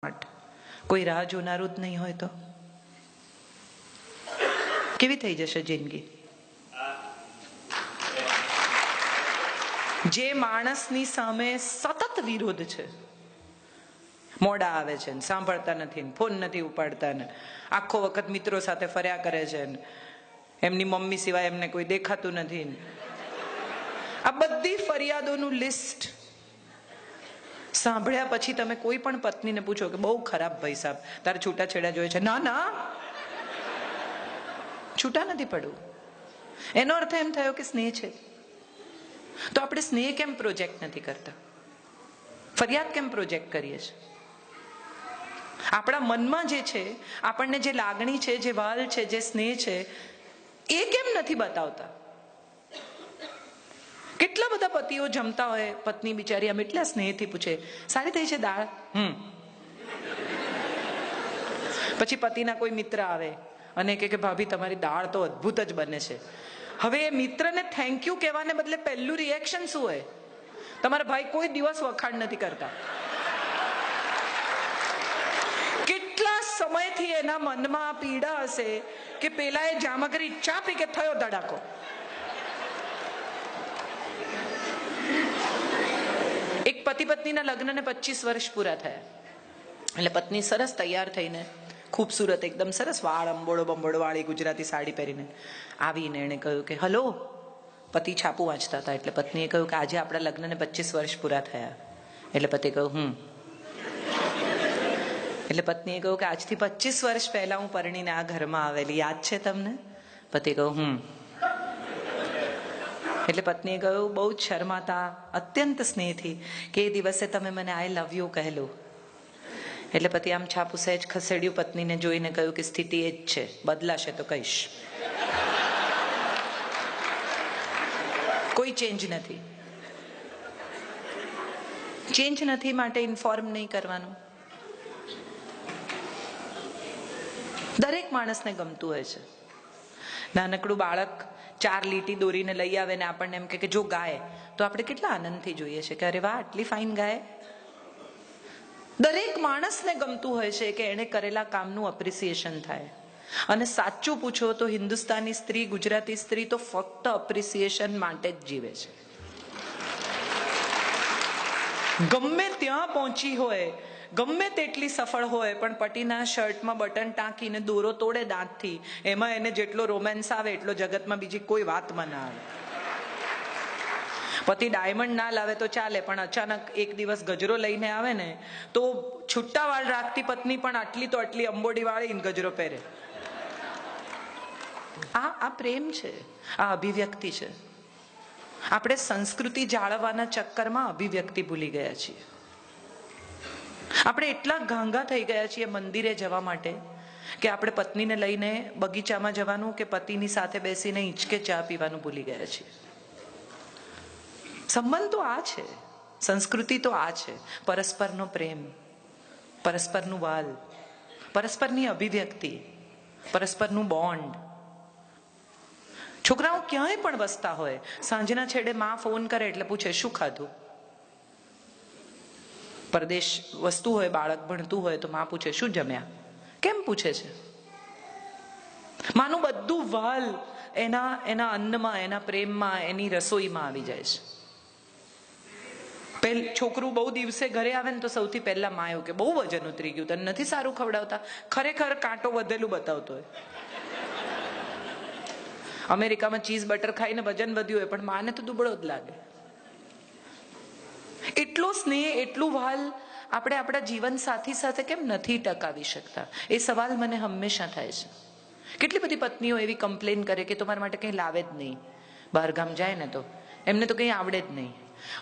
માટે કોઈ રાહ જોનારું જ નહીં હોય તો કેવી થઈ જશે જિંદગી? જે માણસની સામે સતત વિરોધ છે, મોડા આવે છે, સાંભળતા નથી, ફોન નથી ઉપાડતા, ને આખો વખત મિત્રો સાથે ફર્યા કરે છે, એમની મમ્મી સિવાય એમને કોઈ દેખાતું નથી, આ બધી ફરિયાદોનું લિસ્ટ સાંભળ્યા પછી તમે કોઈ પણ પત્નીને પૂછો કે બહુ ખરાબ ભાઈ સાહેબ તારે છૂટાછેડા જોઈએ છે, ના ના છૂટા નથી પડવું. એનો અર્થ એમ થયો કે સ્નેહ છે. તો આપણે સ્નેહ કેમ પ્રોજેક્ટ નથી કરતા? ફરિયાદ કેમ પ્રોજેક્ટ કરીએ છીએ? આપણા મનમાં જે છે, આપણને જે લાગણી છે, જે વાલ છે, જે સ્નેહ છે, એ કેમ નથી બતાવતા? કેટલા બધા પતિઓ જમતા હોય, પત્ની બિચારી આમ એટલા સ્નેહથી પૂછે, સારી થઈ છે દાળ? પછી પતિના કોઈ મિત્ર આવે અને કે ભાભી તમારી દાળ તો અદ્ભુત જ બને છે. હવે એ મિત્રને થેન્ક યુ કહેવાને બદલે પહેલું રિએક્શન શું હોય? તમારા ભાઈ કોઈ દિવસ વખાણ નથી કરતા. કેટલા સમયથી એના મનમાં પીડા હશે કે પેલા એ જામગરી ચા પી કે થયો ધડાકો. એક પતિ પત્નીના લગ્નને 25 વર્ષ પૂરા થયા. એટલે પત્ની સરસ તૈયાર થઈને, ખૂબસૂરત, એકદમ સરસ વાળ અંબોડો બંબોડો વાળી ગુજરાતી સાડી પહેરીને આવીને એણે કહ્યું કે હલો. પતિ છાપું વાંચતા હતા એટલે પત્નીએ કહ્યું કે આજે આપણા લગ્નને 25 વર્ષ પૂરા થયા. એટલે પતિએ કહ્યું એટલે પત્નીએ કહ્યું કે આજથી 25 વર્ષ પહેલા હું પરણીને આ ઘરમાં આવેલી, યાદ છે તમને? પતિએ કહ્યું એટલે પત્નીએ કહ્યું બહુ જ શરમાતા, અત્યંત સ્નેહથી કે એ દિવસે તમે મને આઈ લવ યુ કહેલું. એટલે પતિ આમ છાપું સહેજ ખસેડ્યું, પત્નીને જોઈને કહ્યું કે સ્થિતિ એ જ છે, બદલાશે તો કહીશ. કોઈ ચેન્જ નથી. ચેન્જ નથી માટે ઇન્ફોર્મ નહીં કરવાનું. દરેક માણસને ગમતું હોય છે. નાનકડું બાળક 4 લીટી દોરીને લઈ આવે ને આપણને એમ કે જો ગાય, તો આપણે કેટલા આનંદથી જોઈએ છે કે અરે વાહ આટલી ફાઇન ગાય. દરેક માણસને ગમતું હોય છે કે એને કરેલા કામનું અપ્રિસિએશન થાય. અને સાચું પૂછો તો હિન્દુસ્તાની સ્ત્રી, ગુજરાતી સ્ત્રી તો ફક્ત અપ્રિસિએશન માટે જ જીવે છે. ગમે ત્યાં પહોંચી હોય, ગમે તેટલી સફળ હોય, પણ પતિના શર્ટમાં બટન ટાંકીને દોરો તોડે દાંતથી, એમાં એને જેટલો રોમેન્સ આવે એટલો જગતમાં બીજી કોઈ વાતમાં ના આવે. પતિ ડાયમંડ ના લાવે તો ચાલે, પણ અચાનક એક દિવસ ગજરો લઈને આવે ને તો છુટ્ટા વાળ રાખતી પત્ની પણ આટલી તો આટલી અંબોડી વાળી ગજરો પહેરે. આ પ્રેમ છે, આ અભિવ્યક્તિ છે. આપણે સંસ્કૃતિ જાળવવાના ચક્કરમાં અભિવ્યક્તિ ભૂલી ગયા છીએ. આપણે એટલા ગાંગા થઈ ગયા છીએ મંદિરે જવા માટે કે આપણે પત્નીને લઈને બગીચામાં જવાનું કે પતિની સાથે બેસીને હિંચકે ચા પીવાનું ભૂલી ગયા છીએ. સંબંધ તો આ છે, સંસ્કૃતિ તો આ છે. પરસ્પરનો પ્રેમ, પરસ્પરનું વાલ, પરસ્પરની અભિવ્યક્તિ, પરસ્પરનું બોન્ડ. છોકરાઓ ક્યાંય પણ વસતા હોય, સાંજના છેડે માં ફોન કરે એટલે પૂછે શું ખાધું. પરદેશ વસતું હોય, બાળક ભણતું હોય તો માં પૂછે શું જમ્યા. કેમ પૂછે છે? માનું બધું વાલ એના અન્નમાં, એના પ્રેમમાં, એની રસોઈમાં આવી જાય છે. છોકરું બહુ દિવસે ઘરે આવે ને તો સૌથી પહેલા માં એવું કે બહુ વજન ઉતરી ગયું, તને નથી સારું ખવડાવતા. ખરેખર કાંટો વધેલું બતાવતો હોય. અમેરિકામાં ચીઝ બટર ખાઈને વજન વધ્યું હોય, પણ માને તો દુબળો જ લાગે. એટલો સ્નેહ, એટલું વાલ આપણે આપણા જીવન સાથી સાથે કેમ નથી ટકાવી શકતા? એ સવાલ મને હંમેશા થાય છે. કેટલી બધી પત્નીઓ એવી કમ્પ્લેન કરે કે તમારા માટે કંઈ લાવે જ નહીં. બહારગામ જાય ને તો એમને તો કંઈ આવડે જ નહીં.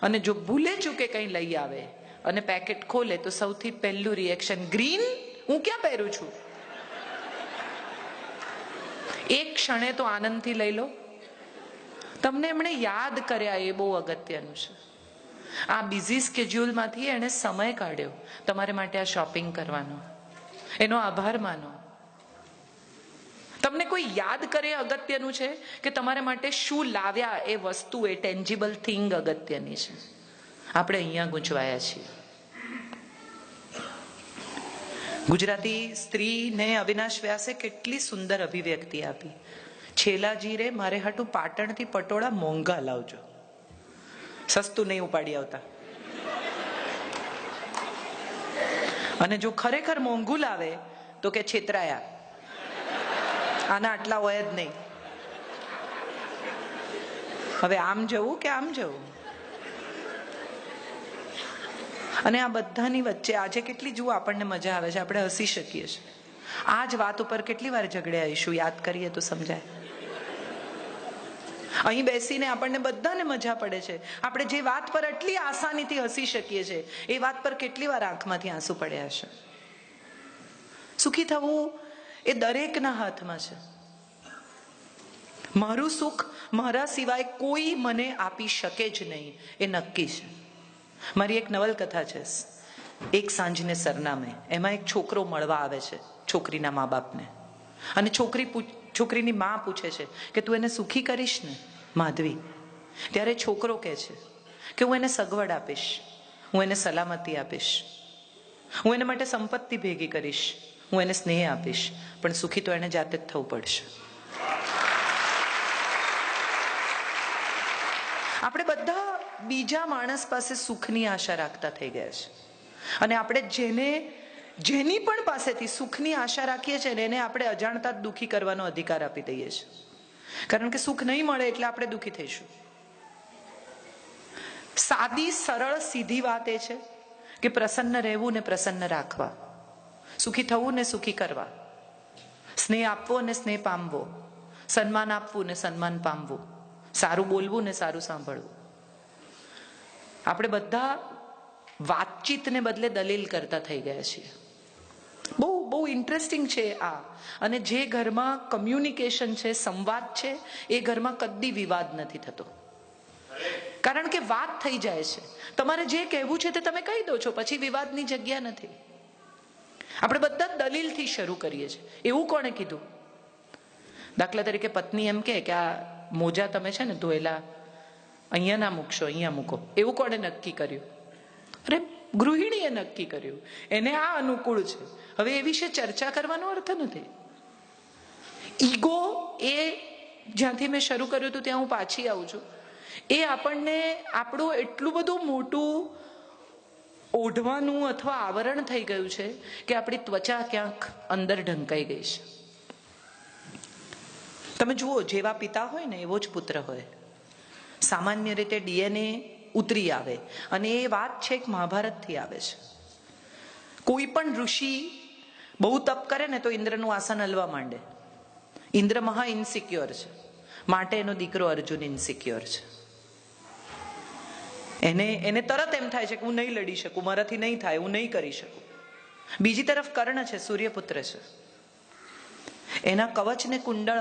અને જો ભૂલે ચૂકે કંઈ લઈ આવે અને પેકેટ ખોલે તો સૌથી પહેલું રિએક્શન, ગ્રીન? હું ક્યાં પહેરું છું? એક ક્ષણે તો આનંદથી લઈ લો. તમને એમણે યાદ કર્યા, એ બહુ અગત્યનું છે. આ બિઝી સ્કેડ્યુલમાંથી એણે સમય કાઢ્યો તમારે માટે આ શોપિંગ કરવાનો, એનો આભાર માનો. તમને કોઈ યાદ કરે અગત્યનું છે કે તમારા માટે શું લાવ્યા, એ વસ્તુ, એ ટેન્જિબલ થિંગ અગત્યની છે. આપણે અહીંયા ગૂંચવાયા છીએ. ગુજરાતી સ્ત્રીને અવિનાશ વ્યાસે કેટલી સુંદર અભિવ્યક્તિ આપી. છેલાજી રે મારે હાટું પાટણથી પટોળા મોંઘા લાવજો, સસ્તું નહીં ઉપાડી આવતા. અને જો ખરેખર મોંઘું લાવે તો કે છેતરાયા, આના આટલા હોય જ નહીં. હવે આમ જવું કે આમ જવું? અને આ બધાની વચ્ચે આજે કેટલી જુઓ આપણને મજા આવે છે, આપણે હસી શકીએ છીએ. આ જ વાત ઉપર કેટલી વાર ઝઘડ્યા આવીશું, યાદ કરીએ તો સમજાય. અહીં બેસીને આપણને બધાને મજા પડે છે. આપણે જે વાત પર આટલી આસાનીથી હસી શકીએ છીએ એ વાત પર કેટલી વાર આંખમાંથી આંસુ પડ્યા છે. સુખી થવું એ દરેકના હાથમાં છે. મારું સુખ મારા સિવાય કોઈ મને આપી શકે જ નહીં, એ નક્કી છે. મારી એક નવલકથા છે, એક સાંજને સરનામે. એમાં એક છોકરો મળવા આવે છે છોકરીના મા બાપને, અને છોકરીની મા પૂછે છે કે તું એને સુખી કરીશ ને માધવી? ત્યારે છોકરો કહે છે કે હું એને સગવડ આપીશ, હું એને સલામતી આપીશ, હું એને માટે સંપત્તિ ભેગી કરીશ, હું એને સ્નેહ આપીશ, પણ સુખી તો એને જાતે જ થવું પડશે. આપણે બધા બીજા માણસ પાસે સુખની આશા રાખતા થઈ ગયા છે. અને આપણે જેની પણ પાસેથી સુખની આશા રાખીએ છીએ ને એને આપણે અજાણતા જ દુઃખી કરવાનો અધિકાર આપી દઈએ છીએ. કારણ કે સુખ નહીં મળે એટલે આપણે દુઃખી થઈશું. સાદી સરળ સીધી વાત એ છે કે પ્રસન્ન રહેવું ને પ્રસન્ન રાખવા, સુખી થવું ને સુખી કરવા, સ્નેહ આપવો ને સ્નેહ પામવો, સન્માન આપવું ને સન્માન પામવું, સારું બોલવું ને સારું સાંભળવું. આપણે બધા વાતચીતને બદલે દલીલ કરતા થઈ ગયા છીએ. બહુ ઇન્ટરેસ્ટિંગ છે આ. અને જે ઘરમાં કમ્યુનિકેશન છે, સંવાદ છે, એ ઘરમાં કદી વિવાદ નથી થતો. કારણ કે વાત થઈ જાય છે. તમારે જે કહેવું છે તે તમે કહી દો છો, પછી વિવાદની જગ્યા નથી. આપણે બધા દલીલથી શરૂ કરીએ છીએ. એવું કોણે કીધું? દાખલા તરીકે પત્ની એમ કે આ મોજા તમે છે ને ધોયેલા અહીંયા ના મૂકશો, અહીંયા મૂકો. એવું કોણે નક્કી કર્યું? અરે ગૃહિણીએ નક્કી કર્યું, એને આ અનુકૂળ છે. હવે એ વિશે ચર્ચા કરવાનો અર્થ નથી. ઈગો એ જ્યાંથી મેં શરૂ કર્યું હતું ત્યાં હું પાછી આવું છું. એ આપણને આપણું એટલું બધું મોટું ઓઢવાનું અથવા આવરણ થઈ ગયું છે કે આપણી ત્વચા ક્યાંક અંદર ઢંકાઈ ગઈ છે. તમે જુઓ, જેવા પિતા હોય ને એવો જ પુત્ર હોય. સામાન્ય રીતે ડીએનએ ઉતરી આવે, અને એ વાત છે એક મહાભારતથી આવે છે. કોઈ પણ ઋષિ બહુ તપ કરે ને તો ઇન્દ્રનું આસન હલવા માંડે. ઇન્દ્ર મહા ઇન્સિક્યોર છે, માટે એનો દીકરો અર્જુન ઇન્સિક્યોર છે. એને તરત એમ થાય છે કે હું નહીં લડી શકું, મારાથી નહીં થાય, હું નહીં કરી શકું. બીજી તરફ કર્ણ છે, સૂર્યપુત્ર છે. એના કવચને કુંડળ